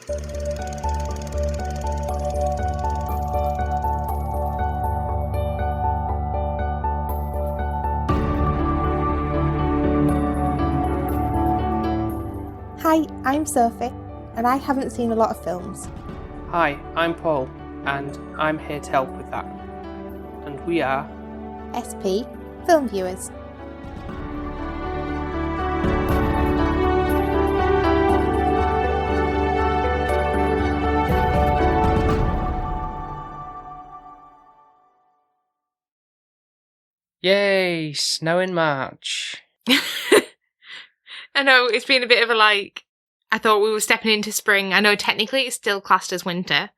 Hi, I'm Sophie, and I haven't seen a lot of films. Hi, I'm Paul, and I'm here to help with that. And we are SP, Film Viewers. Yay, snow in March. I know, it's been a bit of I thought we were stepping into spring. I know technically it's still classed as winter,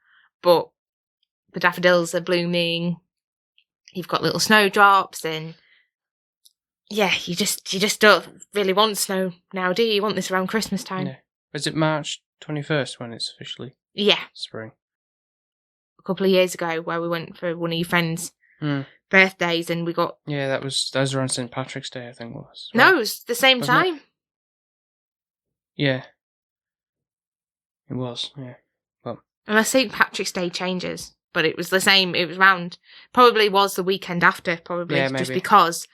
but the daffodils are blooming. You've got little snowdrops, and yeah, you just don't really want snow now, do you? You want this around Christmas time. Yeah. Is it March 21st when it's officially spring? A couple of years ago, where we went for one of your friends' birthdays, and we got... Yeah, that was around St. Patrick's Day, I think it was. No, it was the same time. It? Yeah. It was, yeah. Well, unless St. Patrick's Day changes, but it was the same. It was round. Probably was the weekend after, probably. Yeah, just maybe. Because,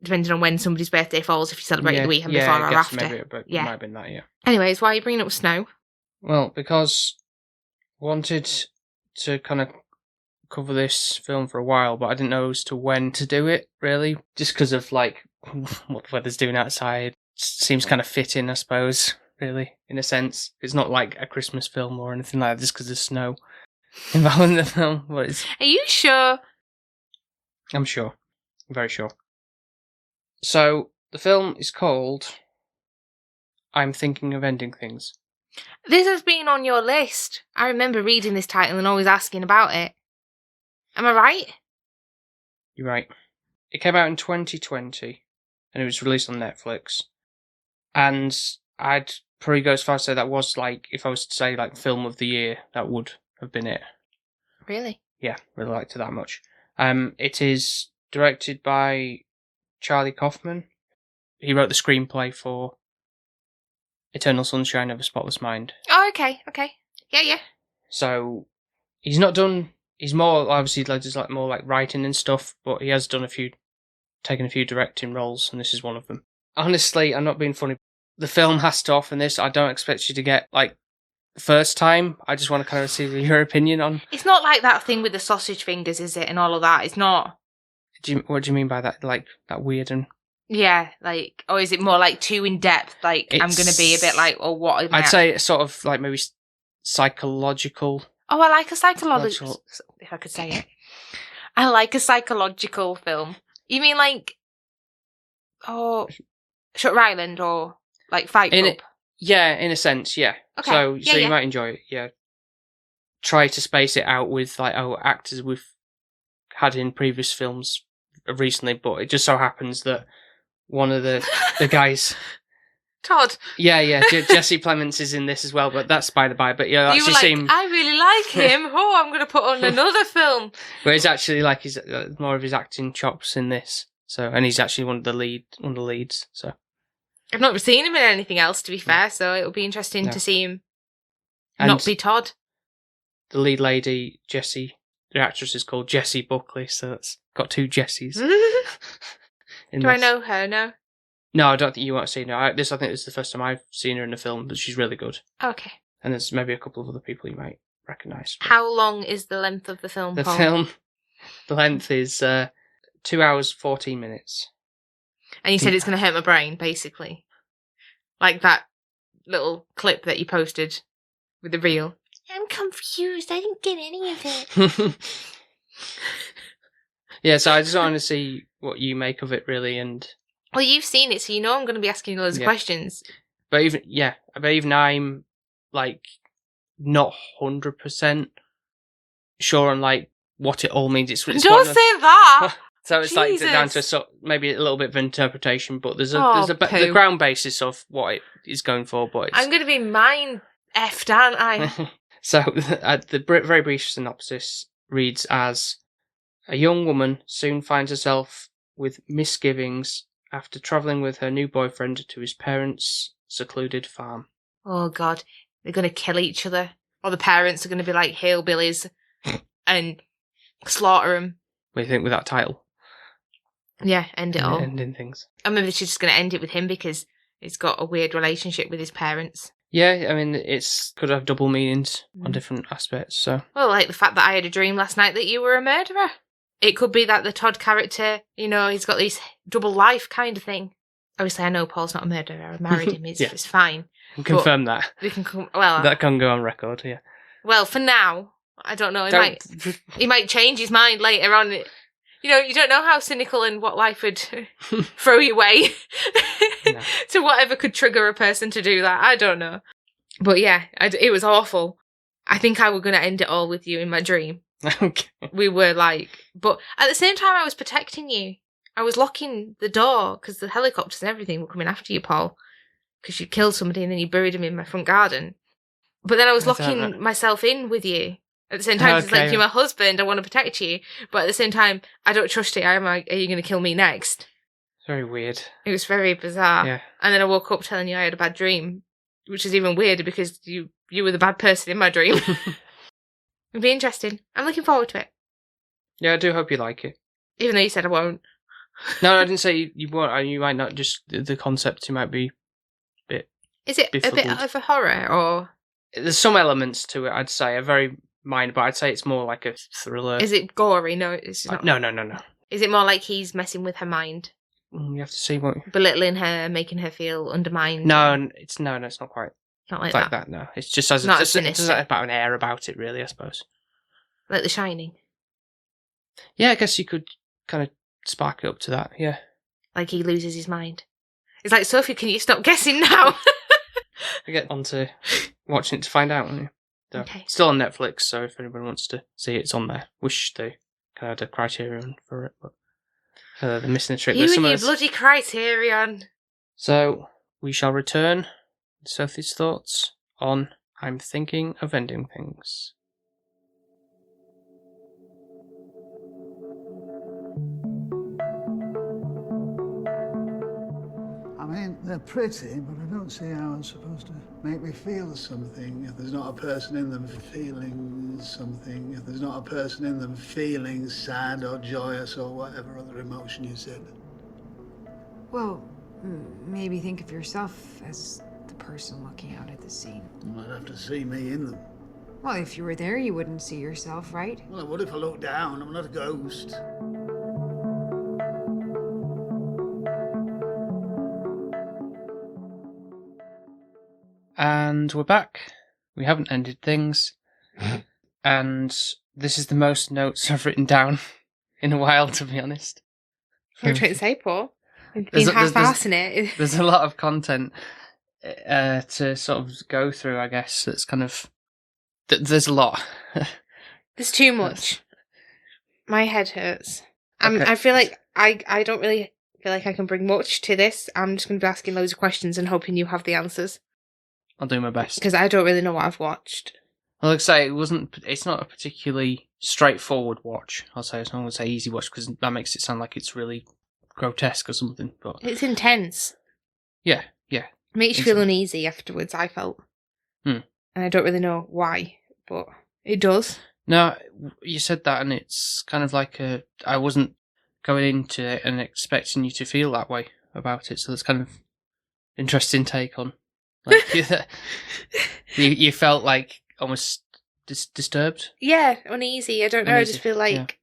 depending on when somebody's birthday falls, if you celebrate the weekend before or after. Maybe, but it might have been that, yeah. Anyways, why are you bringing up snow? Well, because I wanted to kind of cover this film for a while, but I didn't know as to when to do it, really. Just because of, what the weather's doing outside. Seems kind of fitting, I suppose, really, in a sense. It's not like a Christmas film or anything like that, just because there's snow involved in the film. But Are you sure? I'm sure. I'm very sure. So, the film is called I'm Thinking of Ending Things. This has been on your list. I remember reading this title and always asking about it. Am I right? You're right. It came out in 2020, and it was released on Netflix. And I'd probably go as far as to say that was, if I was to say, film of the year, that would have been it. Really? Yeah, really liked it that much. It is directed by Charlie Kaufman. He wrote the screenplay for Eternal Sunshine of a Spotless Mind. Oh, okay. Yeah. So, he's not done... He's more, obviously, does more writing and stuff, but he has taken a few directing roles, and this is one of them. Honestly, I'm not being funny. The film has to offer this. I don't expect you to get, the first time. I just want to kind of see your opinion on... It's not like that thing with the sausage fingers, is it, and all of that? It's not... What do you mean by that? That weird and... Yeah, or is it more too in-depth? I'm going to be a bit what... I'd say it's sort of, maybe psychological... Oh, I like a psychological... If I could say it. I like a psychological film. You mean Shutter Island or Fight Club? Yeah, in a sense, yeah. Okay. So yeah. You might enjoy it, yeah. Try to space it out with actors we've had in previous films recently, but it just so happens that one of the guys... Todd. Yeah. Jesse Plemons is in this as well, but that's by the by. But yeah, you were I really like him. I'm going to put on another film. But it's actually he's more of his acting chops in this. So, and he's actually one of the leads. So, I've not seen him in anything else, to be fair. So it'll be interesting to see him not be Todd. The lead lady, Jessie, the actress is called Jessie Buckley. So it's got two Jessies. Do I know her? No. No, I don't think you want to see her. I think this is the first time I've seen her in a film, but she's really good. Okay. And there's maybe a couple of other people you might recognise. How long is the length of the film, Paul? The length is 2 hours, 14 minutes. And you said it's going to hurt my brain, basically. Like that little clip that you posted with the reel. I'm confused. I didn't get any of it. Yeah, so I just want to see what you make of it, really, and... Well, you've seen it, so you know I'm going to be asking you loads of questions. But even I'm, not 100% sure on, what it all means. Don't say that! So it's down to maybe a little bit of interpretation, but there's the ground basis of what it is going for. But I'm going to be mind-effed, aren't I? So the very brief synopsis reads as: a young woman soon finds herself with misgivings after travelling with her new boyfriend to his parents' secluded farm. Oh, God. they're going to kill each other. Or the parents are going to be like hillbillies and slaughter them. What do you think with that title? Yeah, end it all. Ending things. And maybe she's just going to end it with him because he's got a weird relationship with his parents. Yeah, I mean, it's could have double meanings on different aspects, so... Well, like the fact that I had a dream last night that you were a murderer. It could be that the Todd character, he's got this double life kind of thing. Obviously, I know Paul's not a murderer. I married him. It's fine. We can confirm that. We can that can go on record, yeah. Well, for now, I don't know. He might change his mind later on. You don't know how cynical and what life would throw you away to whatever could trigger a person to do that. I don't know. But yeah, it was awful. I think I was going to end it all with you in my dream. Okay. We were but at the same time I was protecting you. I was locking the door because the helicopters and everything were coming after you, Paul, because you killed somebody and then you buried him in my front garden. But then I was locking myself in with you. At the same time, it's like, you're my husband, I want to protect you. But at the same time, I don't trust you. Are you going to kill me next? Very weird. It was very bizarre. Yeah. And then I woke up telling you I had a bad dream, which is even weirder because you were the bad person in my dream. It'll be interesting. I'm looking forward to it. Yeah, I do hope you like it. Even though you said I won't. No, I didn't say you won't. You might not. Just the concept, you might be a bit... Is it a bit of a horror, or...? There's some elements to it, I'd say. A very... Mind, but I'd say it's more like a thriller. Is it gory? No, it's not. No. Is it more like he's messing with her mind? You have to see what... Belittling her, making her feel undermined? No, it's not quite. Not like that. No, it's just it's about an air about it, really, I suppose. Like The Shining? Yeah, I guess you could kind of spark it up to that, yeah. Like he loses his mind. It's like, Sophie, can you stop guessing now? I get on to watching it to find out, won't you? Okay. Still on Netflix, so if anyone wants to see it, it's on there. Wish they kind of had a Criterion for it, but they're missing a trick. You and your bloody Criterion. So, we shall return with Sophie's thoughts on I'm Thinking of Ending Things. I mean, they're pretty, but I don't see how it's supposed to make me feel something if there's not a person in them feeling something, if there's not a person in them feeling sad or joyous or whatever other emotion you said. Well, maybe think of yourself as the person looking out at the scene. You might have to see me in them. Well, if you were there, you wouldn't see yourself, right? Well, what if I look down? I'm not a ghost. And we're back. We haven't ended things. And this is the most notes I've written down in a while, to be honest. What are you trying to say, Paul? You've been half-assing it. There's a lot of content to sort of go through, I guess. That's kind of... There's a lot. There's too much. My head hurts. Okay. I feel like I don't really feel like I can bring much to this. I'm just going to be asking loads of questions and hoping you have the answers. I'll do my best. Because I don't really know what I've watched. Well, like I say, it's not a particularly straightforward watch. I'll say, it's not going to say easy watch, because that makes it sound like it's really grotesque or something. But it's intense. Yeah. It makes you feel uneasy afterwards, I felt. And I don't really know why, but it does. No, you said that, and it's kind of like I wasn't going into it and expecting you to feel that way about it, so that's kind of interesting take on. Like, you felt like almost disturbed? Yeah, uneasy. I don't know. Uneasy. I just feel like...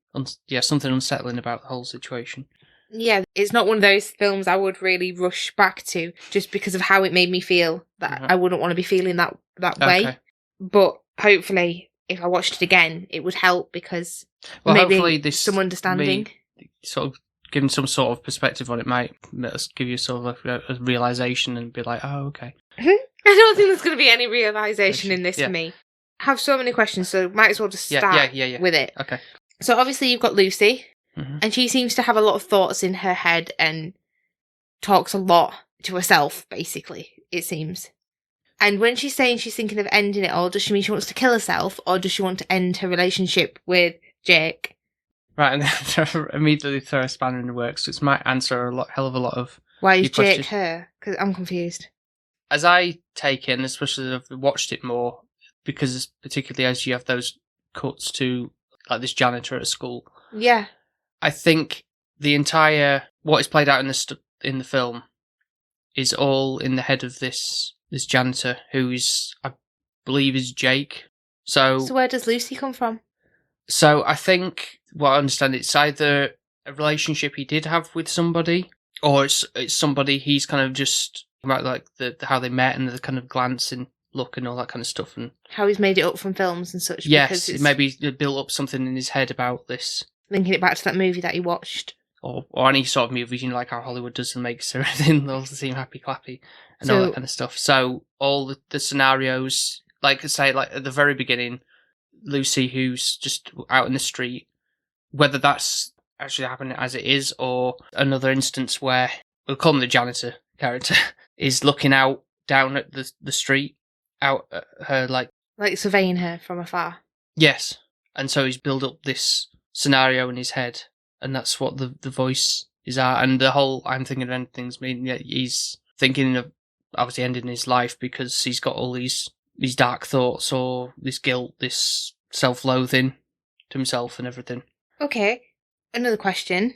Yeah, something unsettling about the whole situation. Yeah, it's not one of those films I would really rush back to just because of how it made me feel. That I wouldn't want to be feeling that way. Okay. But hopefully, if I watched it again, it would help because hopefully this some understanding. Sort of giving some sort of perspective on it might give you sort of a realisation and be like, oh, okay. I don't think there's going to be any realisation in this for me. I have so many questions, so might as well just start with it. Okay. So obviously you've got Lucy, and she seems to have a lot of thoughts in her head and talks a lot to herself, basically, it seems. And when she's saying she's thinking of ending it all, does she mean she wants to kill herself, or does she want to end her relationship with Jake? Right, and then immediately throw a spanner in the works, which might answer hell of a lot of... Why is Jake questions. her? Because I'm confused. as I take in, especially as I've watched it more, because particularly as you have those cuts to like this janitor at school, Yeah. I think the entire what is played out in the film is all in the head of this janitor who is, I believe, is Jake. So where does Lucy come from? So I think what I understand, it's either a relationship he did have with somebody, or it's somebody he's kind of just about like the how they met and the kind of glance and look and all that kind of stuff, and How he's made it up from films and such. yes, because it's maybe built up something in his head about this, linking it back to that movie that he watched. or any sort of movies, you know, like how Hollywood does and makes everything all seem happy clappy and all that kind of stuff. So all the scenarios, like I say, like at the very beginning, Lucy, who's just out in the street, whether that's actually happening as it is, or another instance where we'll call him the janitor character, is looking out down at the street, out at her, like surveying her from afar. Yes, and so he's built up this scenario in his head, and that's what the voice is at, and the whole I'm thinking of endings mean he's thinking of obviously ending his life because he's got all these dark thoughts or this guilt, this self-loathing to himself and everything. Okay, another question.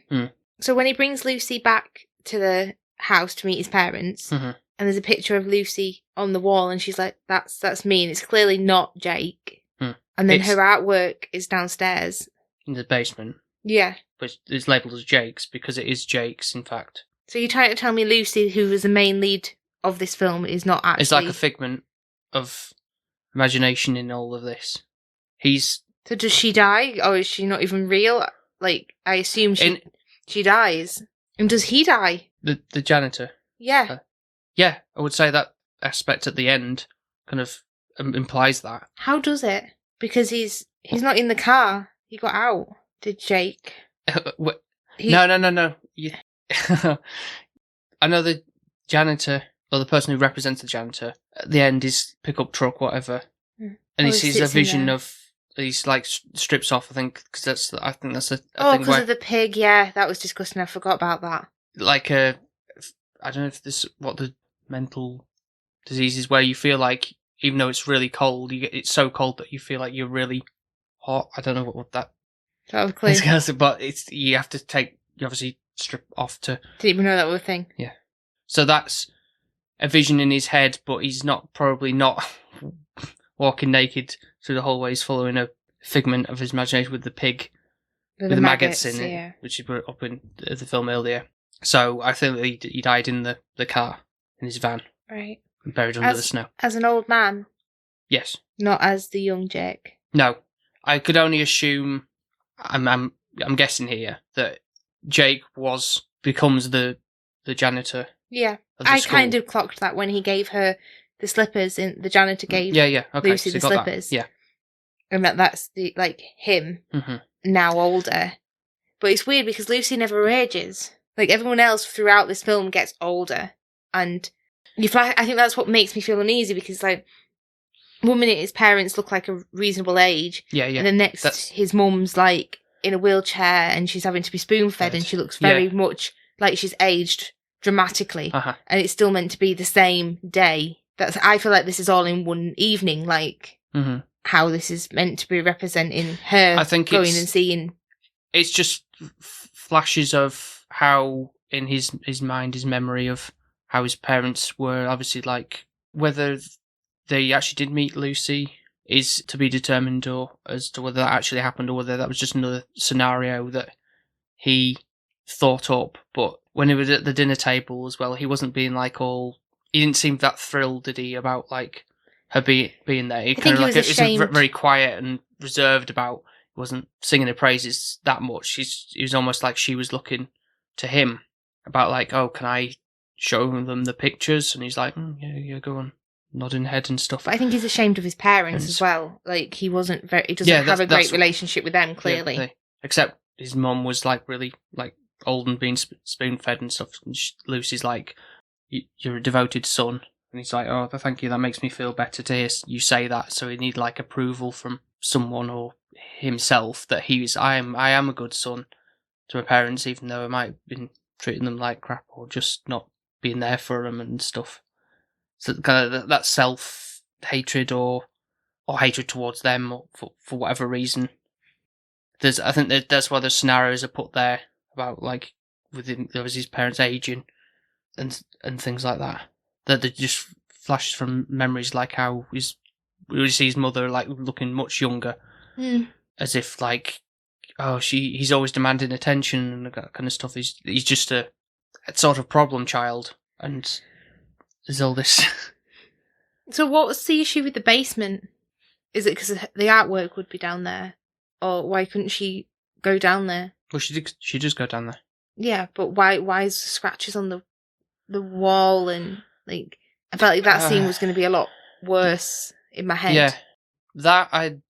So when he brings Lucy back to the house to meet his parents, and there's a picture of Lucy on the wall, and she's like, that's me, and it's clearly not Jake. And then her artwork is downstairs. In the basement. Yeah. But it's labelled as Jake's because it is Jake's, in fact. So you're trying to tell me Lucy, who was the main lead of this film, is not actually... It's like a figment of imagination in all of this. So does she die, or is she not even real? Like, I assume she dies. And does he die? The janitor? Yeah. Yeah, I would say that aspect at the end kind of implies that. How does it? Because he's not in the car. He got out. Did Jake? No. Yeah. I know the janitor, or the person who represents the janitor, at the end is pickup truck, whatever, and he sees a vision of these like strips off. I think because I think that's a thing because of the pig. Yeah, that was disgusting. I forgot about that. Like I don't know if this what the mental disease is, where you feel like even though it's really cold, it's so cold that you feel like you're really hot. I don't know what that. That was clear. But you have to you obviously strip off to. Didn't even know that was a thing. Yeah, so that's a vision in his head, but he's probably not walking naked through the hallways, following a figment of his imagination with the pig with the maggots in it, which he put up in the film earlier. So I think that he died in the car in his van, right, buried under the snow as an old man. Yes, not as the young Jake. No, I could only assume. I'm guessing here that Jake becomes the janitor. Yeah, I kind of clocked that when he gave her the slippers. The janitor gave okay, Lucy so the slippers. That. Yeah, and that's him now older. But it's weird because Lucy never ages. Like everyone else throughout this film gets older, and I think that's what makes me feel uneasy because like 1 minute his parents look like a reasonable age, and then next his mum's like in a wheelchair and she's having to be spoon fed, and she looks very much like she's aged dramatically, and it's still meant to be the same day. I feel like this is all in one evening, like how this is meant to be representing her. I think going and seeing. It's just flashes of how in his mind, his memory of how his parents were, obviously, like whether they actually did meet Lucy is to be determined, or as to whether that actually happened, or whether that was just another scenario that he thought up. But when he was at the dinner table as well, he wasn't being like all. He didn't seem that thrilled, did he, about like her being there? He kind of like it was very quiet and reserved about. He wasn't singing her praises that much. He was almost like she was looking to him about like, oh, can I show them the pictures? And he's like, yeah, go on. Nodding head and stuff. But I think he's ashamed of his parents as well. Like he doesn't he doesn't have a great relationship with them, clearly. Yeah, except his mum was like really like old and being spoon fed and stuff. And Lucy's like, "You're a devoted son," and he's like, "Oh, thank you. That makes me feel better to hear you say that." So he need like approval from someone or himself that I am a good son to my parents, even though I might have been treating them like crap or just not being there for them and stuff. So kind of that self-hatred or hatred towards them or for whatever reason. I think that's why the scenarios are put there about like within there was his parents aging and things like that. That just flashes from memories like how we see his mother like looking much younger, as if like he's always demanding attention and that kind of stuff. He's just a sort of problem child, and there's all this. So what's the issue with the basement? Is it because the artwork would be down there? Or why couldn't she go down there? Well, she does go down there. Yeah, but why is the scratches on the wall and like I felt like that scene was going to be a lot worse in my head. Yeah, that I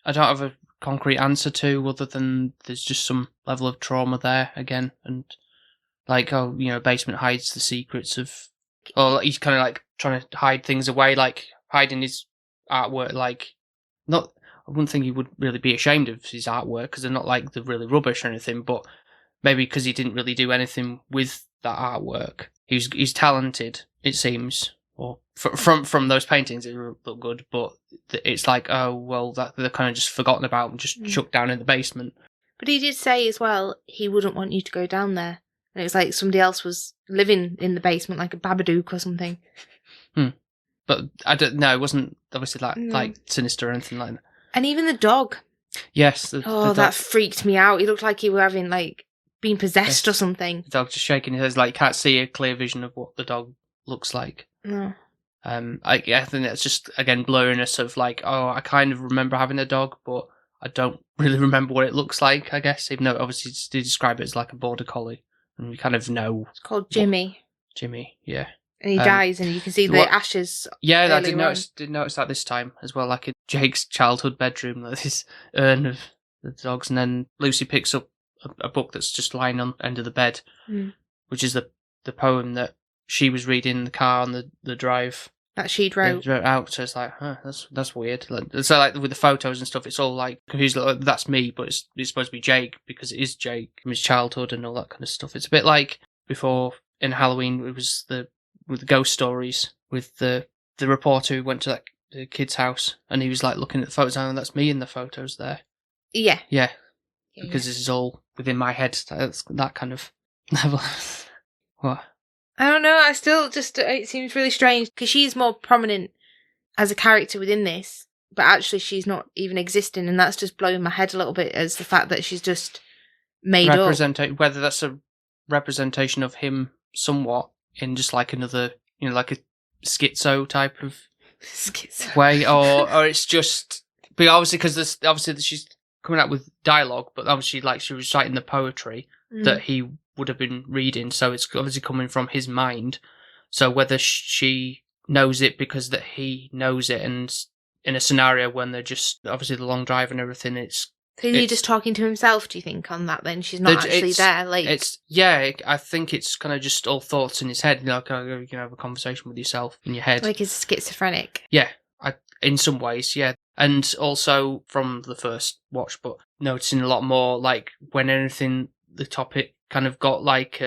don't have a concrete answer to other than there's just some level of trauma there again, and like basement hides the secrets of, or he's kind of like trying to hide things away, like hiding his artwork, like not. I wouldn't think he would really be ashamed of his artwork because they're not like they're really rubbish or anything, but maybe because he didn't really do anything with that artwork. He's talented, it seems, or from those paintings it look good, but it's like, oh well, that they're kind of just forgotten about and just chucked down in the basement. But he did say as well he wouldn't want you to go down there, and it was like somebody else was living in the basement, like a Babadook or something. But I don't know. It wasn't obviously like sinister or anything like that. And even the dog. Yes. The dog. That freaked me out. He looked like he were having, like, been possessed or something. The dog just shaking his head, like, can't see a clear vision of what the dog looks like. No. I think that's just, again, blurriness of, like, I kind of remember having a dog, but I don't really remember what it looks like, I guess, even though obviously they describe it as, like, a border collie. And we kind of know. It's called Jimmy. Jimmy, yeah. And he dies, and you can see the ashes. Yeah, I did notice that this time as well, like in Jake's childhood bedroom, like this urn of the dogs, and then Lucy picks up a book that's just lying on the end of the bed, which is the poem that she was reading in the car on the drive. That she'd wrote out, so it's like, that's weird. So like with the photos and stuff, it's all like confused. Like, that's me, but it's supposed to be Jake because it is Jake from his childhood and all that kind of stuff. It's a bit like before in Halloween, it was with the ghost stories with the reporter who went to the kid's house and he was like looking at the photos and that's me in the photos there. Yeah. Because this is all within my head. That's that kind of level. What? I don't know. I still just it seems really strange because she's more prominent as a character within this, but actually she's not even existing, and that's just blowing my head a little bit as the fact that she's just made up. Whether that's a representation of him somewhat in just like another, like a schizo type of way, or it's just, but obviously because she's coming out with dialogue, but obviously like she was reciting the poetry that he would have been reading, so it's obviously coming from his mind. So whether she knows it because that he knows it, and in a scenario when they're just obviously the long drive and everything, it's. So he's just talking to himself, do you think, on that then? She's not actually there, like... I think it's kind of just all thoughts in his head, you can have a conversation with yourself in your head. Like he's schizophrenic. Yeah, in some ways, yeah. And also from the first watch, but noticing a lot more, like, when the topic kind of got, like,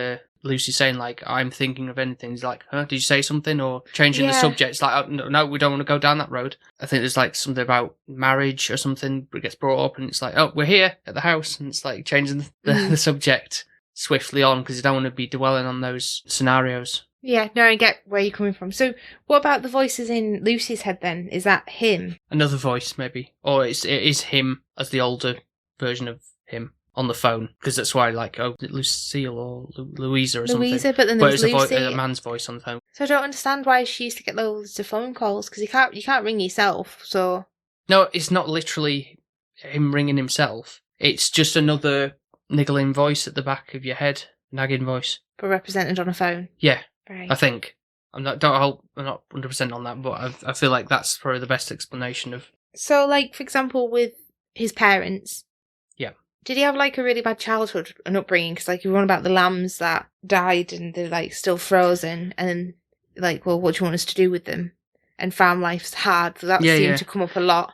Lucy saying, like, I'm thinking of anything. He's like, did you say something? Or changing the subject. It's like, no, we don't want to go down that road. I think there's, like, something about marriage or something that gets brought up, and it's like, we're here at the house. And it's, like, changing the subject swiftly on because you don't want to be dwelling on those scenarios. Yeah, no, I get where you're coming from. So what about the voices in Lucy's head then? Is that him? Another voice, maybe. Or it is him as the older version of him. On the phone, because that's why, like, Lucille or Louisa or something. Louisa, but then there's Lucy. A man's voice on the phone. So I don't understand why she used to get loads of phone calls, because you can't ring yourself, so... No, it's not literally him ringing himself. It's just another niggling voice at the back of your head, nagging voice. But represented on a phone? Yeah, right. I think. I'm not 100% on that, but I feel like that's probably the best explanation of... So, like, for example, with his parents... Did he have, like, a really bad childhood and upbringing? Because, like, you were on about the lambs that died and they're, like, still frozen. And then, like, well, what do you want us to do with them? And farm life's hard. So that seemed to come up a lot.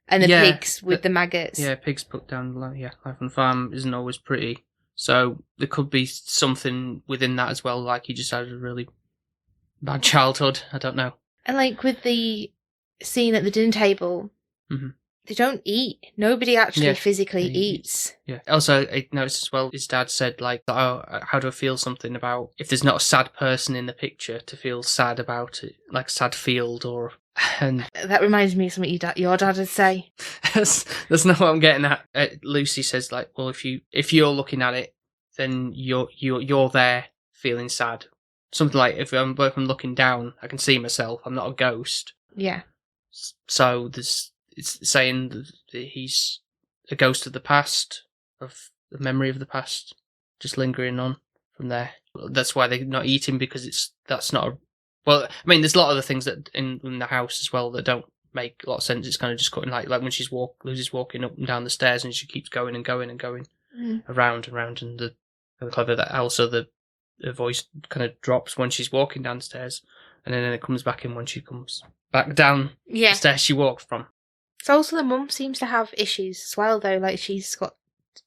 And the pigs with the maggots. Yeah, pigs put down, life on the farm isn't always pretty. So there could be something within that as well. Like, he just had a really bad childhood. I don't know. And like with the scene at the dinner table, Mhm. they don't eat. Nobody actually Yeah, physically he eats. Yeah. Also, I noticed as well, his dad said, like, oh, how do I feel something about if there's not a sad person in the picture to feel sad about it, like a sad field or. And That reminds me of something your dad would say. that's not what I'm getting at. Lucy says, like, well, if you're looking at it, then you're there feeling sad. Something like if I'm looking down, I can see myself. I'm not a ghost. Yeah. So it's saying that he's a ghost of the past, of the memory of the past, just lingering on from there. That's why they're not eating, because that's not a. Well, I mean, there's a lot of other things that in the house as well that don't make a lot of sense. It's kind of just cutting like when Lucy's walking up and down the stairs and she keeps going and going and going around and round, and the clever that also the voice kind of drops when she's walking downstairs, and then it comes back in when she comes back down the stairs she walked from. So also the mum seems to have issues as well, though. Like she's got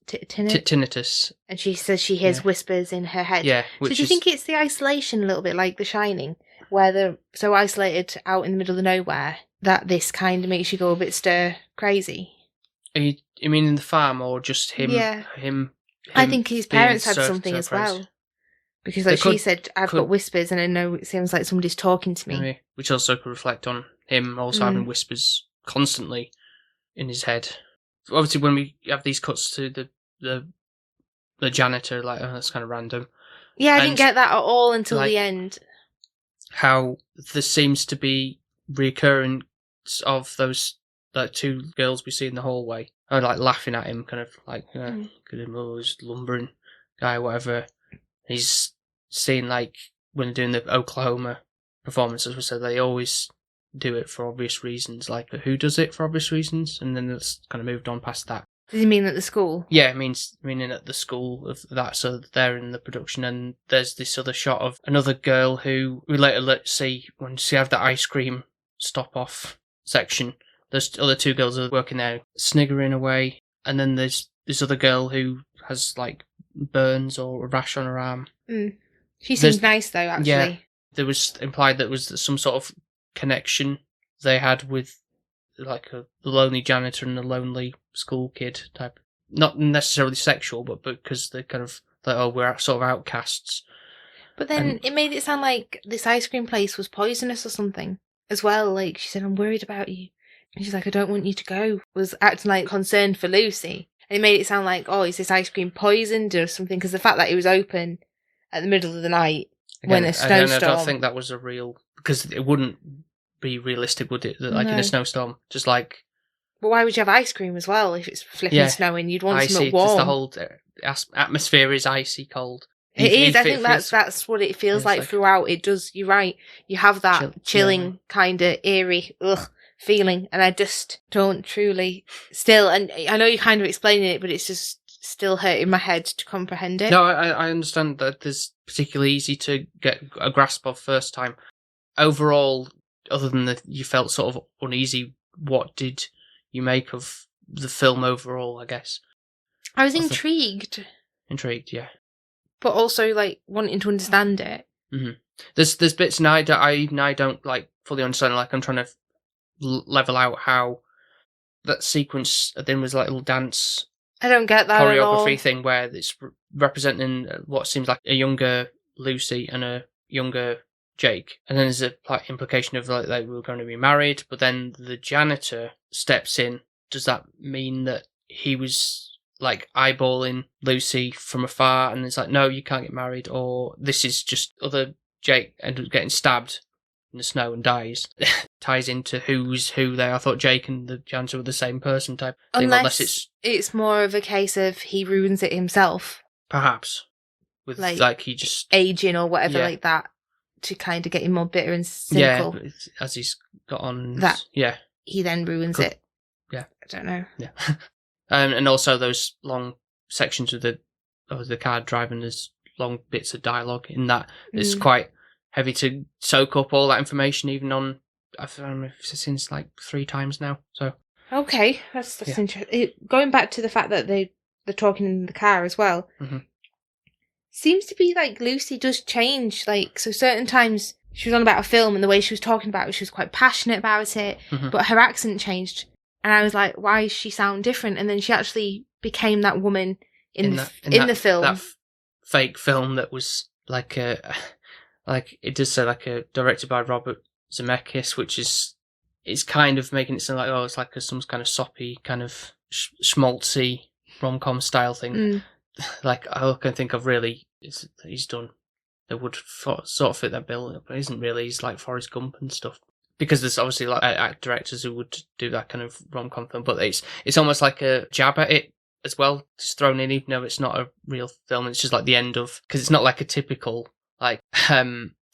tinnitus, and she says she hears whispers in her head. Yeah. So do you think it's the isolation a little bit like The Shining, where they're so isolated out in the middle of nowhere that this kind of makes you go a bit stir crazy? You mean in the farm or just him? Yeah. Him I think his parents had so something as surprised. well. Because like she said, I've could- got whispers and I know it seems like somebody's talking to me. Maybe, which also could reflect on him also having whispers constantly in his head. Obviously, when we have these cuts to the janitor, like, oh, that's kind of random. Yeah, I And, didn't get that at all until like, the end. How there seems to be reoccurrence of those like two girls we see in the hallway, like laughing at him, kind of like, look at him, oh, he's lumbering guy, whatever. He's seen, like, when they're doing the Oklahoma performances, so they always do it for obvious reasons, like who does it for obvious reasons, and then it's kind of moved on past that. Does he mean at the school? Yeah, meaning at the school of that, so they're in the production, and there's this other shot of another girl who we later see when she have the ice cream stop off section. There's other two girls who are working there, sniggering away, and then there's this other girl who has like burns or a rash on her arm. She seems nice though, actually. Yeah, there was implied that was some sort of connection they had with like a lonely janitor and a lonely school kid type. Not necessarily sexual, but because they're kind of like, oh, we're sort of outcasts. But then it made it sound like this ice cream place was poisonous or something as well. Like she said, I'm worried about you. And she's like, I don't want you to go. Was acting like concerned for Lucy. And it made it sound like, oh, is this ice cream poisoned or something? Because the fact that it was open at the middle of the night when a snowstorm. I don't think that was a real, because it wouldn't be realistic, would it? That, like in a snowstorm, just like. But why would you have ice cream as well if it's flipping snowing? You'd want icy, something warm. Just the whole atmosphere is icy cold. It is. I think that's what it feels like throughout. It does. You're right. You have that chilling kind of eerie feeling, and I just don't truly still. And I know you're kind of explaining it, but it's just still hurting my head to comprehend it. No, I understand that there's particularly easy to get a grasp of first time. Overall, other than that, you felt sort of uneasy. What did you make of the film overall? I guess I was intrigued. Intrigued, yeah. But also, like, wanting to understand it. Mm-hmm. There's bits now I don't like fully understand. Like, I'm trying to level out how that sequence then was like a little dance. I don't get that choreography thing where it's representing what seems like a younger Lucy and a younger Jake, and then there's a like implication of like they were going to be married, but then the janitor steps in. Does that mean that he was like eyeballing Lucy from afar, and it's like, no, you can't get married, or this is just other Jake ended up getting stabbed in the snow and dies? Ties into who's who there. I thought Jake and the janitor were the same person type thing, unless it's more of a case of he ruins it himself. Perhaps. With like he just aging or whatever like that to kind of get him more bitter and cynical. Yeah, as he's got on that. Yeah. He then ruins it. Yeah. I don't know. Yeah. And also those long sections of the car driving, there's long bits of dialogue in that. It's quite heavy to soak up all that information, even on, I've seen like 3 times now. So okay, that's interesting. Going back to the fact that they're talking in the car as well. Mm-hmm. Seems to be like Lucy does change. Like, so certain times she was on about a film, and the way she was talking about it, she was quite passionate about it, but her accent changed. And I was like, why does she sound different? And then she actually became that woman in the film. That fake film that was like it does say like directed by Robert Zemeckis, which is kind of making it sound like, oh, it's like some kind of soppy, kind of schmaltzy rom-com style thing. Like, I can think of really he's done that would sort of fit that bill, but isn't really. He's like Forrest Gump and stuff. Because there's obviously like directors who would do that kind of rom-com film, but it's almost like a jab at it as well, just thrown in, even though it's not a real film. It's just like the end of, because it's not like a typical like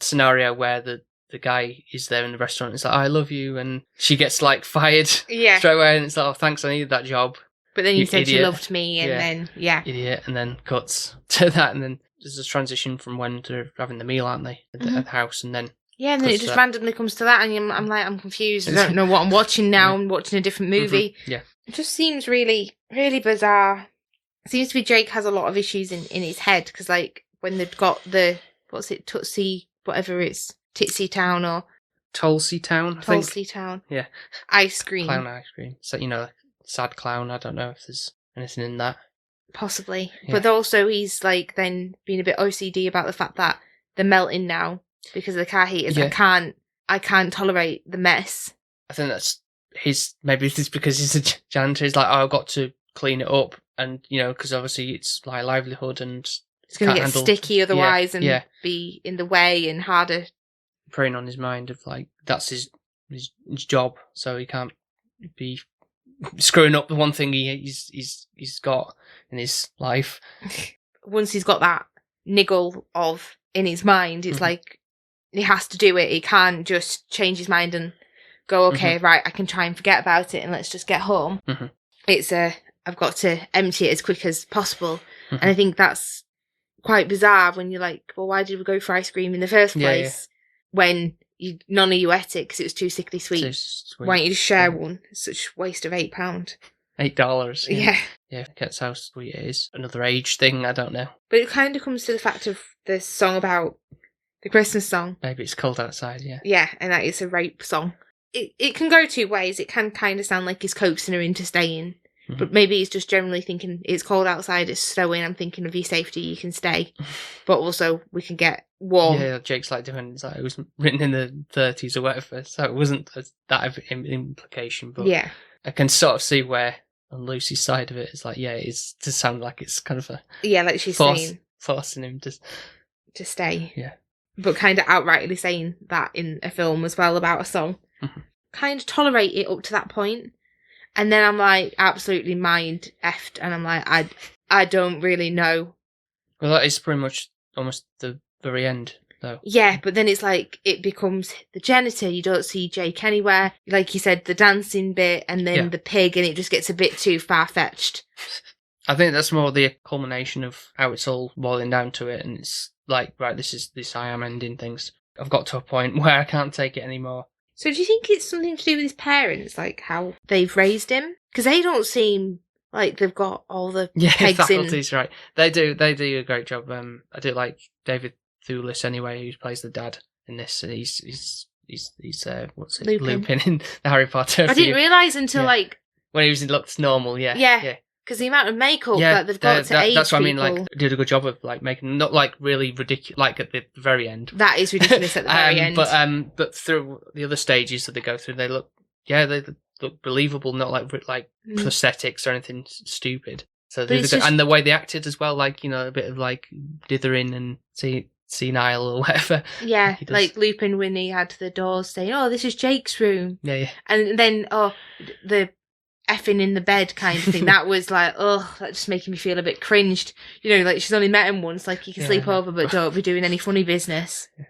scenario where the guy is there in the restaurant and it's like, I love you, and she gets like fired straight away, and it's like, oh, thanks, I needed that job. But then you said idiot. she loved me, and then idiot, and then cuts to that, and then there's a transition from when they're having the meal, aren't they, at the house, and then. Yeah, and then it just randomly comes to that, and I'm like, I'm confused. I don't know what I'm watching now. I'm watching a different movie. Yeah. It just seems really, really bizarre. It seems to be Jake has a lot of issues in his head, because, like, when they've got the, what's it, Tootsie, whatever it's, Titsy Town or... Tulsi Town, I think. Tulsi Town. Yeah. Ice cream. Clown ice cream. So, like, sad clown. I don't know if there's anything in that. Possibly. Yeah. But also he's, like, then being a bit OCD about the fact that they're melting now. Because of the car heaters, I can't tolerate the mess. I think that's maybe it's because he's a janitor. He's like, oh, I've got to clean it up, and because obviously it's like livelihood, and it's going to get sticky otherwise, and be in the way and harder. Preying on his mind of like that's his job, so he can't be screwing up the one thing he's got in his life. Once he's got that niggle of in his mind, it's like. He has to do it. He can't just change his mind and go, okay, right, I can try and forget about it and let's just get home. It's I've got to empty it as quick as possible. And I think that's quite bizarre when you're like, well, why did we go for ice cream in the first place when none of you ate it because it was too sickly sweet? Why don't you just share one? It's such a waste of £8. $8. Yeah. Yeah, that's how sweet it is. Another age thing, I don't know. But it kind of comes to the fact of the song about the Christmas song. Maybe it's cold outside, yeah. Yeah, and that is a rape song. It can go two ways. It can kind of sound like he's coaxing her into staying. But maybe he's just generally thinking, it's cold outside, it's snowing, I'm thinking of your safety, you can stay. But also, we can get warm. Yeah, Jake's like doing it. Like it was written in the 30s or whatever, so it wasn't that of implication. But yeah. I can sort of see where, on Lucy's side of it, it's like, it's to sound like it's kind of a... Yeah, like she's saying... Forcing him to stay. Yeah. But kind of outrightly saying that in a film as well about a song. Kind of tolerate it up to that point. And then I'm like, absolutely mind effed. And I'm like, I don't really know. Well, that is pretty much almost the very end, though. Yeah, but then it's like, it becomes the janitor. You don't see Jake anywhere. Like you said, the dancing bit and then the pig, and it just gets a bit too far-fetched. I think that's more the culmination of how it's all boiling down to it. And it's like, right, this I am ending things. I've got to a point where I can't take it anymore. So do you think it's something to do with his parents, like how they've raised him? Because they don't seem like they've got all the pegs faculties, right. They do a great job. I do like David Thewlis anyway, who plays the dad in this. He's what's it? Lupin in the Harry Potter. I didn't realise until like... When he looked normal, yeah. Because the amount of makeup that they've got to age that's what people. I mean, like, did a good job of, like, making, not, like, really ridiculous, like, at the very end. That is ridiculous at the very end. But through the other stages that they go through, they look believable, not, like prosthetics or anything stupid. So and the way they acted as well, like, a bit of, like, dithering and senile or whatever. Yeah, like Lupin when he had the doors saying, oh, this is Jake's room. Yeah. And then, the effing in the bed kind of thing. That was like, that just making me feel a bit cringed. Like she's only met him once, like you can sleep over, but don't be doing any funny business. Yeah.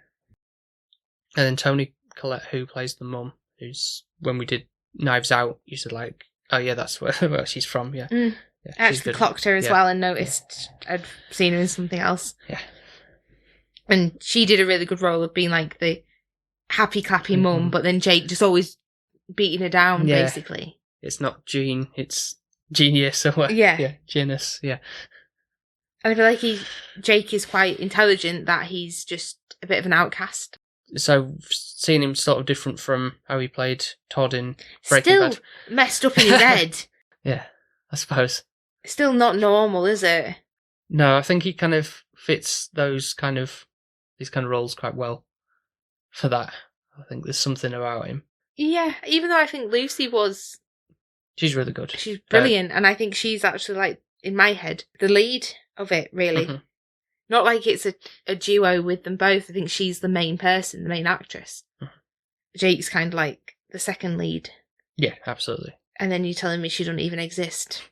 And then Toni Collette, who plays the mum, who's, when we did Knives Out, you said like, oh yeah, that's where she's from, yeah. I actually clocked her as well and noticed I'd seen her in something else. Yeah. And she did a really good role of being like the happy clappy mum, but then Jake just always beating her down, basically. It's not Jean, it's Genius or what? Yeah. Genius, yeah. And I feel like Jake is quite intelligent, that he's just a bit of an outcast. So seeing him sort of different from how he played Todd in Breaking Still Bad. messed up in his head. Yeah, I suppose. Still not normal, is it? No, I think he kind of fits these kind of roles quite well for that. I think there's something about him. Yeah, even though I think Lucy was... She's really good. She's brilliant, and I think she's actually, like, in my head, the lead of it, really. Mhm. Not like it's a duo with them both. I think she's the main person, the main actress. Mhm. Jake's kind of like the second lead. Yeah, absolutely. And then you're telling me she doesn't even exist.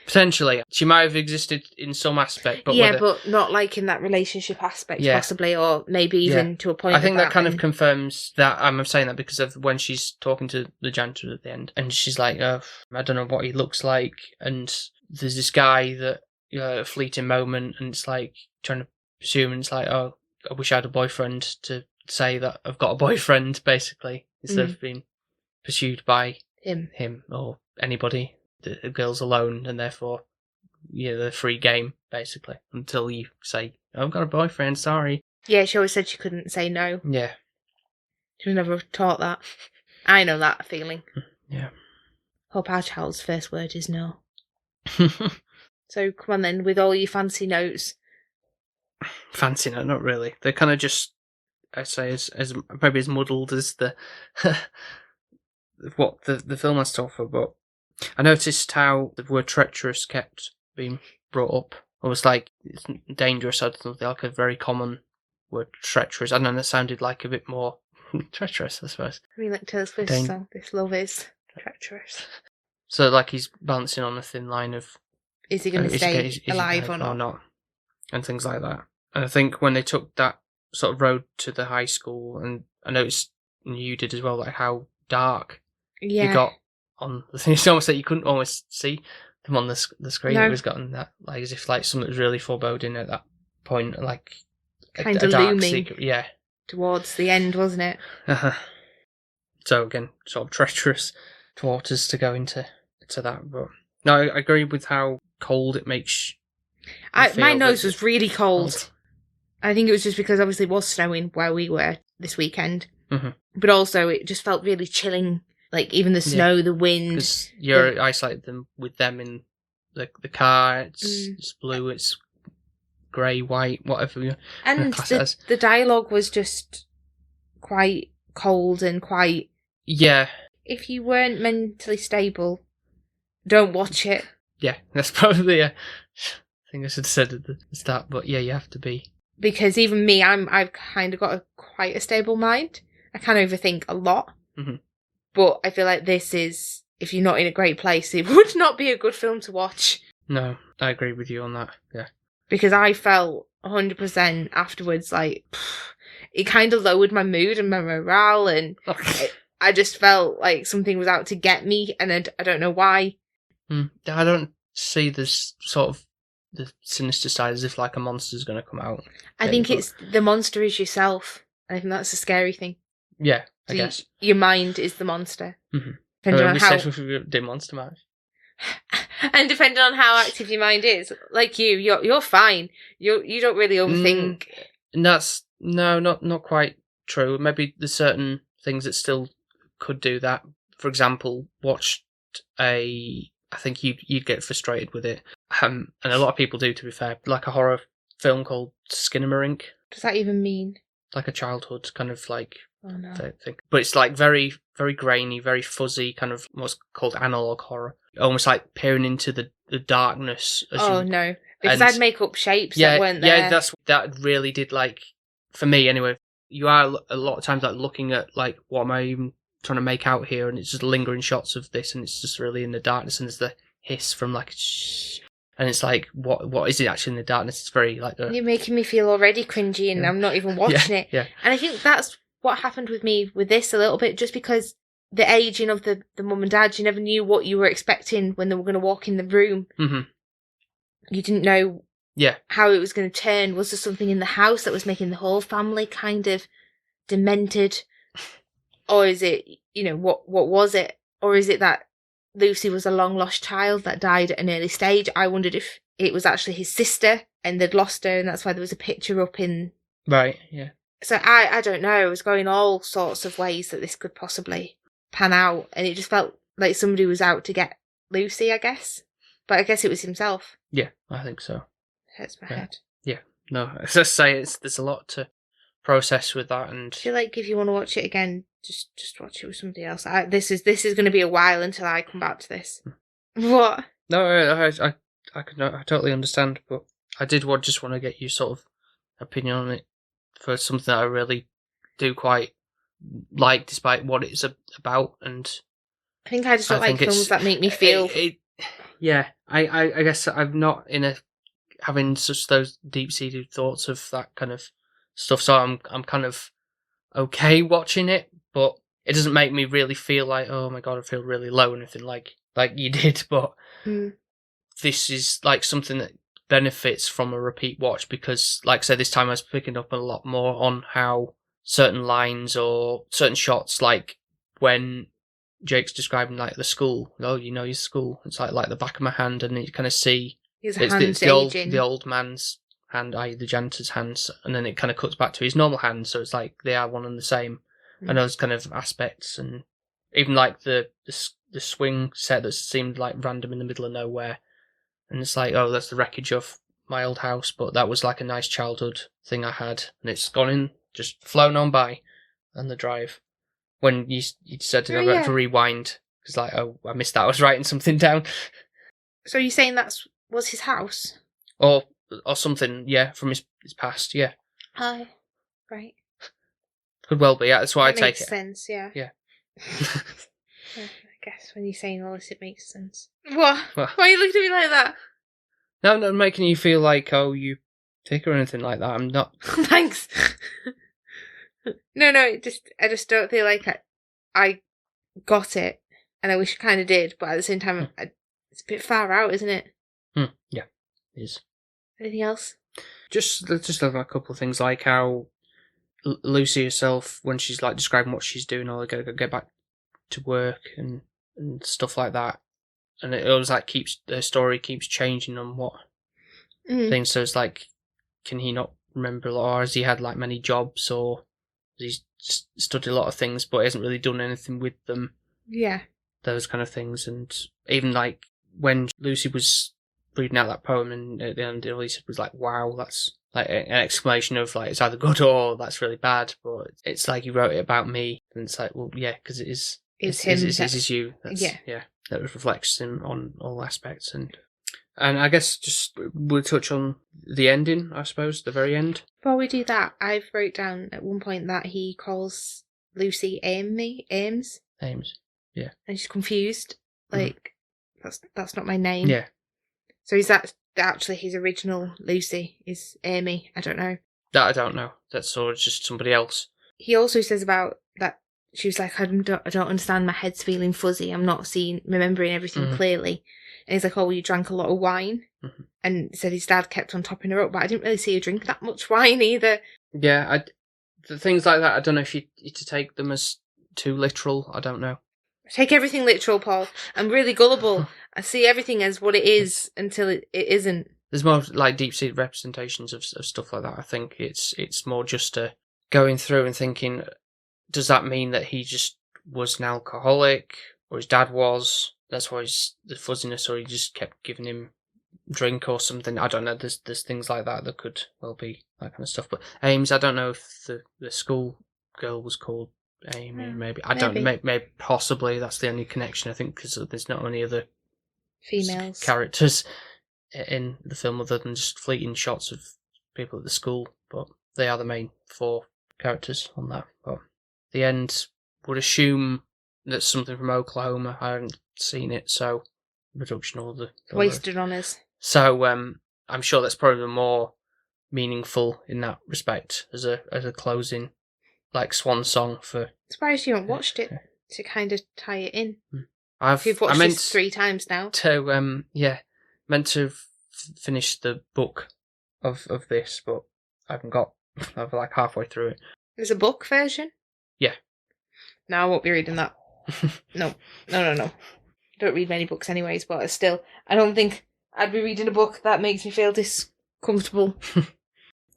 Potentially. She might have existed in some aspect, but yeah, but not like in that relationship aspect, possibly, or maybe even to a point. I think that kind of confirms that. I'm saying that because of when she's talking to the janitor at the end, and she's like, "Oh, I don't know what he looks like," and there's this guy that a fleeting moment, and it's like trying to pursue, and it's like, "Oh, I wish I had a boyfriend to say that I've got a boyfriend," basically, instead of being pursued by him or anybody. The girl's alone, and therefore, the free game, basically, until you say, I've got a boyfriend, sorry. Yeah, she always said she couldn't say no. Yeah. She was never taught that. I know that feeling. Yeah. Hope our child's first word is no. So, come on then, with all your fancy notes. Fancy note, not really. They're kind of just, I'd say, as maybe as muddled as the what the film has to offer, but I noticed how the word treacherous kept being brought up. Almost like it's dangerous, or something like a very common word, treacherous. I don't know, that sounded like a bit more treacherous, I suppose. I mean, like Taylor Swift's song, This Love Is Treacherous. So, like, he's balancing on a thin line of... Is he going to stay alive or not? And things like that. And I think when they took that sort of road to the high school, and I noticed you did as well, like how dark it got on the thing. It's almost like you couldn't almost see them on the screen. No. It was gotten that, like, as if like something was really foreboding at that point, like kind a of dark looming secret. Yeah, towards the end, wasn't it? So again, sort of treacherous waters to go into that. But no, I agree with how cold it makes. My nose was really cold. I think it was just because obviously it was snowing where we were this weekend, but also it just felt really chilling. Like even the snow, the wind. Because you're isolated with them in the car. It's blue. It's grey, white, whatever. And the dialogue was just quite cold and quite. Yeah. If you weren't mentally stable, don't watch it. Yeah, that's probably a thing I should have said at the start. But yeah, you have to be. Because even me, I've kind of got quite a stable mind. I can overthink a lot. Mm-hmm. But I feel like this is, if you're not in a great place, it would not be a good film to watch. No, I agree with you on that, yeah. Because I felt 100% afterwards, like, it kind of lowered my mood and my morale, and I just felt like something was out to get me, and I don't know why. I don't see this sort of the sinister side as if like a monster's going to come out. I think it's the monster is yourself. I think that's a scary thing. Yeah, I guess. Your mind is the monster. Mm-hmm. Depending on how... do monster match. And depending on how active your mind is, like you're fine. You don't really overthink. That's not quite true. Maybe there's certain things that still could do that. For example, watched I think you'd get frustrated with it, and a lot of people do. To be fair, like a horror film called Skinamarink. What does that even mean? Like a childhood kind of like. Oh no. Thing. But it's like very, very grainy, very fuzzy, kind of what's called analog horror. Almost like peering into the darkness. No. Because I'd make up shapes that weren't there. Yeah, that really did, like, for me anyway, you are a lot of times like looking at like, what am I even trying to make out here? And it's just lingering shots of this, and it's just really in the darkness, and there's the hiss from like shh. And it's like, what is it actually in the darkness? It's very like... You're making me feel already cringy, and I'm not even watching it. Yeah. And I think that's what happened with me with this a little bit, just because the aging of the mum and dad, you never knew what you were expecting when they were going to walk in the room. Mm-hmm. You didn't know how it was going to turn. Was there something in the house that was making the whole family kind of demented? Or is it, what was it? Or is it that Lucy was a long lost child that died at an early stage? I wondered if it was actually his sister and they'd lost her, and that's why there was a picture up in... Right, yeah. So I don't know. I was going all sorts of ways that this could possibly pan out, and it just felt like somebody was out to get Lucy, I guess. But I guess it was himself. Yeah, I think so. Hurts my head. Yeah, no, as I say, there's a lot to process with that, and I feel like if you want to watch it again, just watch it with somebody else. This is going to be a while until I come back to this. What? No, I totally understand, but I did just want to get your sort of opinion on it for something that I really do quite like, despite what it's about. And I think I just don't like films that make me feel. Yeah, I guess I'm not having such those deep-seated thoughts of that kind of stuff, so I'm kind of okay watching it, but it doesn't make me really feel like, oh my god, I feel really low or anything like you did. But this is like something that benefits from a repeat watch, because, like I said, this time I was picking up a lot more on how certain lines or certain shots, like when Jake's describing like the school, your school, it's like the back of my hand, and you kind of see his it's hands the old man's hand, i.e. the janitor's hands, and then it kind of cuts back to his normal hand, so it's like they are one and the same. And those kind of aspects, and even like the swing set that seemed like random in the middle of nowhere, and it's like, oh, that's the wreckage of my old house, but that was like a nice childhood thing I had, and it's gone in, just flown on by on the drive. When you said to go back to rewind, because like, oh, I missed that, I was writing something down. So you're saying was his house? Or something, yeah, from his past, yeah. Oh, right. Could well be, yeah, that's why I take makes it. Sense, yeah. Yeah. I guess when you're saying all this, it makes sense. What? Why are you looking at me like that? No, I'm not making you feel like, oh, you tick or anything like that. I'm not. Thanks. No, I just don't feel like I got it, and I wish I kind of did, but at the same time, it's a bit far out, isn't it? Yeah, it is. Anything else? Let's just have a couple of things, like how Lucy herself, when she's like describing what she's doing, or gotta get back to work and stuff like that, and it always like her story keeps changing on what things. So it's like, can he not remember, or has he had like many jobs, or he's studied a lot of things but hasn't really done anything with them? Yeah, those kind of things. And even like when Lucy was reading out that poem, and at the end Elisa was like, wow, that's like an exclamation of like, it's either good or that's really bad, but it's like, you wrote it about me, and it's like, well, yeah, because it's him, it's you. Yeah, that reflects him on all aspects. And I guess just we'll touch on the ending, I suppose, the very end. Before we do that, I've wrote down at one point that he calls Lucy Ames, yeah, and she's confused, like that's not my name. Yeah. So is that actually his original Lucy is Amy? I don't know. That I don't know. That's sort of just somebody else. He also says about that she was like, I don't understand, my head's feeling fuzzy, I'm not remembering everything clearly. And he's like, oh, well, you drank a lot of wine. And said his dad kept on topping her up, but I didn't really see her drink that much wine either. Yeah, the things like that, I don't know if you to take them as too literal. I don't know. Take everything literal, Paul. I'm really gullible. I see everything as what it is until it isn't. There's more like deep-seated representations of stuff like that. I think it's more just going through and thinking, does that mean that he just was an alcoholic, or his dad was? That's why the fuzziness, or he just kept giving him drink or something. I don't know. There's things like that could well be that kind of stuff. But Ames, I don't know if the school girl was called Amy. Maybe I don't. Maybe possibly that's the only connection, I think, because there's not many other females characters in the film other than just fleeting shots of people at the school. But they are the main 4 characters on that. But the end would assume that's something from Oklahoma. I haven't seen it, so production or the wasted on us. So I'm sure that's probably more meaningful in that respect as a closing, like, swan song for. Surprised you haven't watched it to kind of tie it in. You've watched this 3 times now. Meant to finish the book of this, but I haven't got. I'm like halfway through it. There's a book version? Yeah. No, I won't be reading that. No. I don't read many books anyways, but still, I don't think I'd be reading a book that makes me feel discomfortable.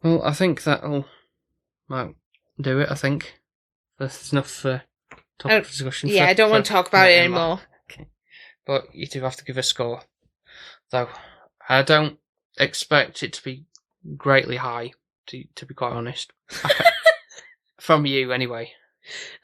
Well, I think that'll might do it, I think. There's enough topic of discussion. Yeah, I don't want to talk about it anymore. Okay. But you do have to give a score. Though, I don't expect it to be greatly high, to be quite honest. From you, anyway.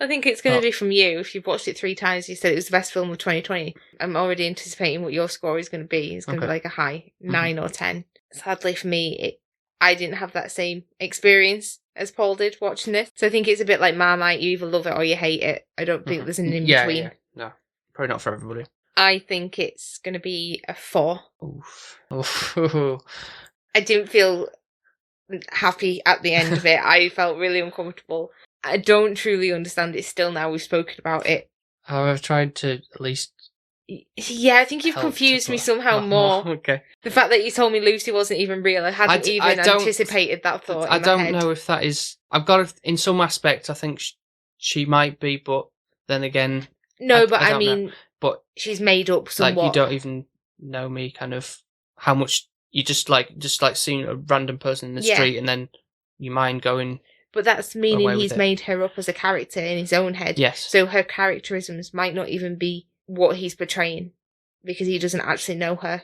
I think it's going to be from you. If you've watched it 3 times, you said it was the best film of 2020. I'm already anticipating what your score is going to be. It's going to be like a high 9 or 10. Sadly for me, I didn't have that same experience as Paul did watching this. So I think it's a bit like Marmite. You either love it or you hate it. I don't think there's an in-between. Yeah. No, probably not for everybody. I think it's going to be a 4. Oof. I didn't feel happy at the end of it. I felt really uncomfortable. I don't truly understand it still now we've spoken about it. I've tried to at least... Yeah, I think you've confused me somehow more. Okay. The fact that you told me Lucy wasn't even real, I hadn't even anticipated that thought. I don't know if that is... I've got in some aspect, I think she might be, but then again... No, but I mean, know. But she's made up somewhat. Like, you don't even know me, kind of, how much... You just like seeing a random person in the street and then your mind going... But that's meaning he's made her up as a character in his own head. Yes. So her characterisms might not even be what he's portraying because he doesn't actually know her.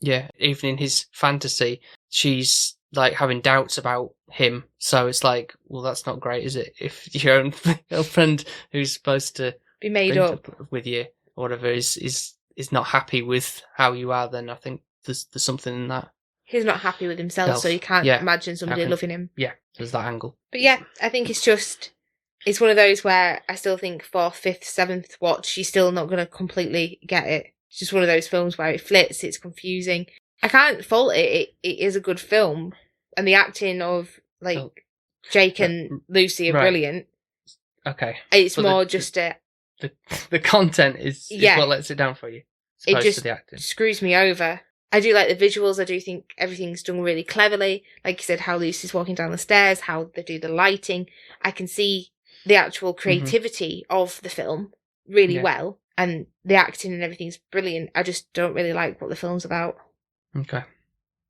Yeah, even in his fantasy, she's like having doubts about him. So it's like, well, that's not great, is it? If your own girlfriend who's supposed to be made up with you or whatever is not happy with how you are, then I think there's something in that. He's not happy with himself, so you can't imagine somebody loving him. Yeah, there's that angle. But yeah, I think it's one of those where I still think 4th, 5th, 7th watch, she's still not going to completely get it. It's just one of those films where it flits, it's confusing. I can't fault it. It is a good film. And the acting of, Jake and Lucy are brilliant. Okay. It's but more just a... The content is what lets it down for you. It just screws me over. I do like the visuals. I do think everything's done really cleverly. Like you said, how Lucy's walking down the stairs, how they do the lighting. I can see the actual creativity of the film really well. And the acting and everything's brilliant. I just don't really like what the film's about. Okay.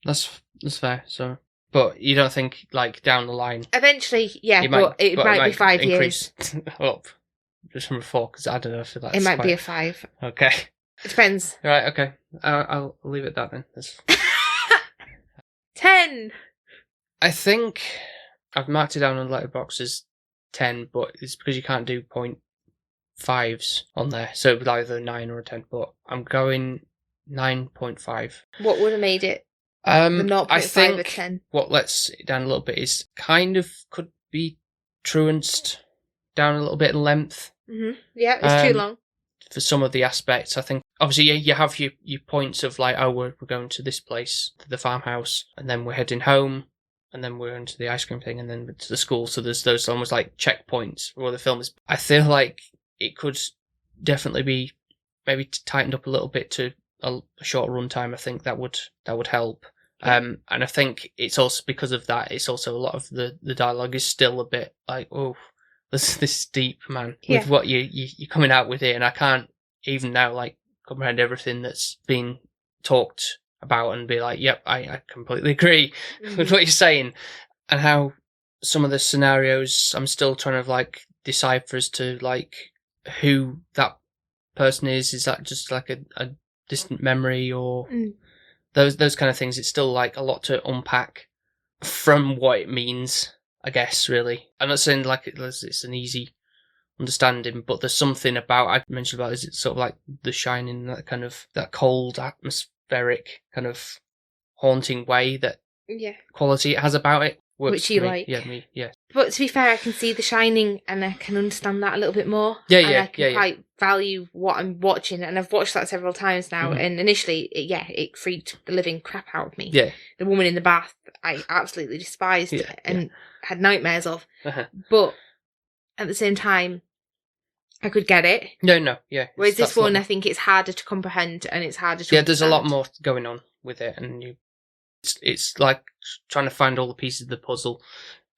That's fair. So, but you don't think, down the line... Eventually, yeah, but it might be 5 years. Up. Just from a 4, because I don't know if that's... It might be a 5. Okay. It depends. Right, okay. I'll leave it at that then. 10! I think I've marked it down on Letterboxd as 10, but it's because you can't do 0.5s on there. So it would either 9 or a 10, but I'm going 9.5. What would have made it the 0.5 I think or 10? What lets it down a little bit is kind of could be truanced down a little bit in length. Mm-hmm. Yeah, it's too long. For some of the aspects, I think obviously you have your points of we're going to this place, to the farmhouse, and then we're heading home, and then we're going to the ice cream thing, and then to the school. So there's those almost like checkpoints where the film is. I feel like it could definitely be maybe tightened up a little bit to a short runtime. I think that would help. And I think it's also because of that. It's also a lot of the dialogue is still a bit like, oh, this deep, man, with what you're coming out with here, and I can't even now comprehend everything that's been talked about and be like, yep, I completely agree with what you're saying, and how some of the scenarios I'm still trying to decipher as to who that person is. Is that just a distant memory or those kind of things? It's still a lot to unpack from what it means. I guess, really. I'm not saying it's an easy understanding, but there's something about, I mentioned about, is it sort of The Shining, that kind of, that cold, atmospheric, kind of haunting way, that quality it has about it. Which you like. Yeah, me, yeah. But to be fair, I can see The Shining and I can understand that a little bit more. Yeah, and I can quite value what I'm watching, and I've watched that several times now, and initially, it freaked the living crap out of me. Yeah. The woman in the bath, I absolutely despised and had nightmares of. But at the same time, I could get it. No, yeah. Whereas this one, I think it's harder to comprehend and it's harder to understand. There's a lot more going on with it, and it's like trying to find all the pieces of the puzzle,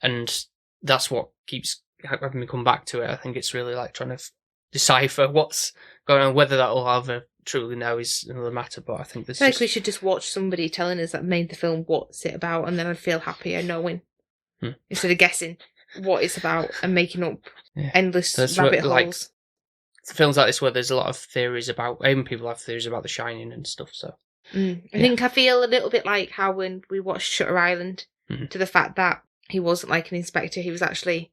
and that's what keeps having me come back to it. I think it's really trying to decipher what's going on. Whether that will ever truly know is another matter, but I think this I think we should just watch somebody telling us that made the film what's it about, and then I'd feel happier knowing instead of guessing. what it's about and making up Yeah. endless That's rabbit what, like, holes. films like this where there's a lot of theories about, even people have theories about The Shining and stuff, so. I feel a little bit like how when we watched Shutter Island, to the fact that he wasn't like an inspector, he was actually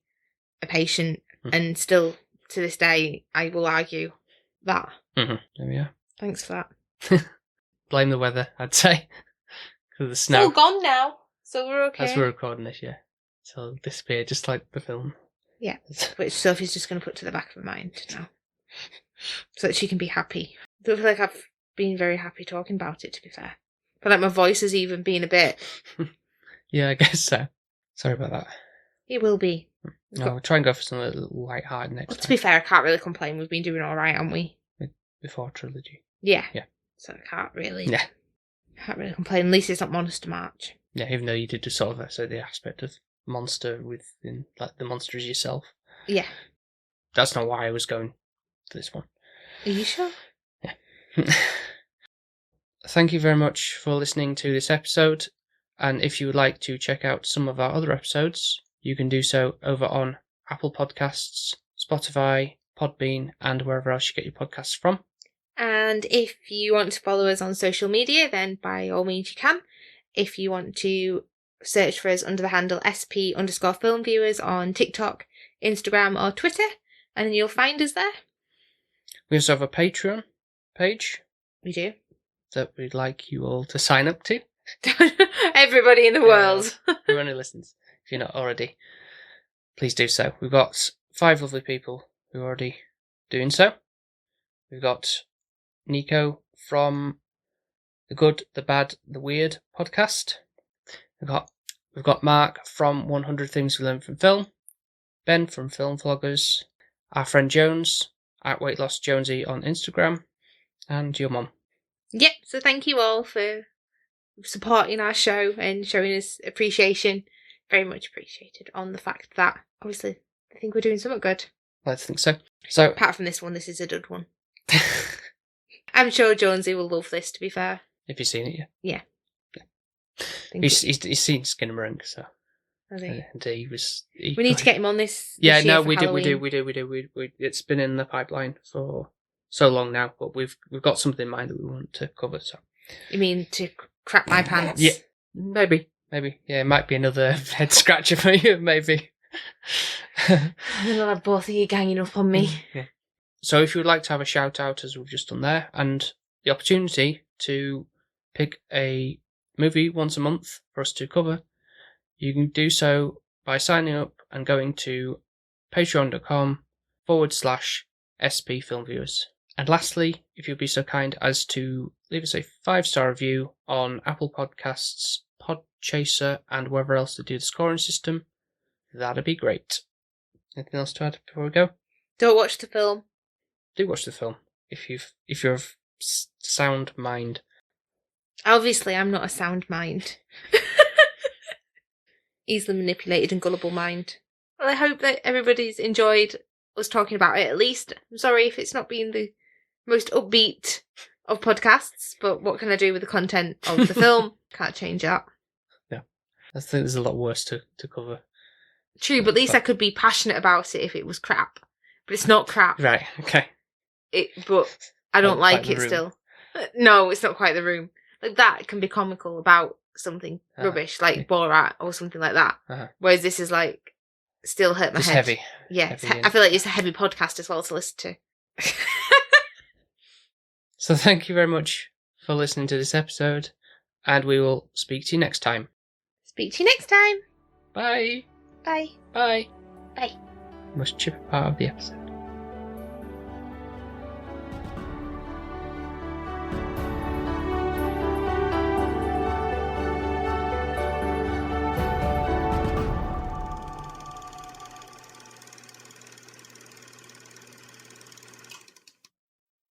a patient, and still to this day I will argue that. There we are. Thanks for that. Blame the weather, I'd say. Because the It's snow. all gone now, so we're okay. As we're recording this, yeah. So it'll disappear just like the film. Yeah, which Sophie's just going to put to the back of her mind now. So that she can be happy. I don't feel like I've been very happy talking about it, to be fair. But like my voice has even been a bit... Yeah, I guess so. Sorry about that. It will be. No, we'll try and go for something a little light-hearted next To time. be fair, I can't really complain. We've been doing all right, haven't we? Before Trilogy. Yeah. Yeah. So I can't really... Yeah. Can't really complain. At least it's not Monster March. Yeah, even though you did just sort of so the aspect of monster within, like, the monster is yourself. Yeah. That's not why I was going for this one. Are you sure? Yeah. Thank you very much for listening to this episode. And if you would like to check out some of our other episodes, you can do so over on Apple Podcasts, Spotify, Podbean, and wherever else you get your podcasts from. And if you want to follow us on social media, then by all means you can. If you want to search for us under the handle SP_filmviewers on TikTok, Instagram, or Twitter, and then you'll find us there. We also have a Patreon page We do. that we'd like you all to sign up to. Everybody in the world. Who only listens, if you're not already, please do so. We've got 5 lovely people who are already doing so. We've got Nico from the Good, the Bad, the Weird podcast. We've got Mark from 100 Things We Learned from Film, Ben from Film Vloggers, our friend Jones at Weight Loss Jonesy on Instagram, and your mum. Yep, so thank you all for supporting our show and showing us appreciation. Very much appreciated on the fact that, obviously, I think we're doing something good. I think so. So, Apart from this one, this is a dud one. I'm sure Jonesy will love this, to be fair. if you've seen it yet. Yeah. He's seen Skinamarink, so. Has he? And he was. We need to get him on this. Yeah, this year no, for we do. Halloween. It's been in the pipeline for so long now, but we've got something in mind that we want to cover. So. You mean to crap my pants? Yeah, maybe. Yeah, it might be another head scratcher for you, maybe. And then I'll have both of you ganging up on me. Yeah. So if you would like to have a shout out, as we've just done there, and the opportunity to pick a movie once a month for us to cover, you can do so by signing up and going to patreon.com/SP Film Viewers. And lastly, if you'd be so kind as to leave us a 5-star review on Apple Podcasts, Podchaser, and wherever else they do the scoring system, that'd be great. Anything else to add before we go? Don't watch the film. Do watch the film if you're of sound mind. Obviously, I'm not a sound mind. Easily manipulated and gullible mind. Well, I hope that everybody's enjoyed us talking about it at least. I'm sorry if it's not been the most upbeat of podcasts, but what can I do with the content of the film? Can't change that. Yeah. I think there's a lot worse to cover. True, but at least I could be passionate about it if it was crap. But it's not crap. Right, okay. But I don't like The it Room. still. No, it's not quite The Room. Like that can be comical about something rubbish, like Borat or something like that. Whereas this is like still hurt my Just head. heavy. Yeah, Heavy I feel like it's a heavy podcast as well to listen to. So thank you very much for listening to this episode, and we will speak to you next time. Speak to you next time. Bye. Bye. Bye. Bye. Most chip part of the episode.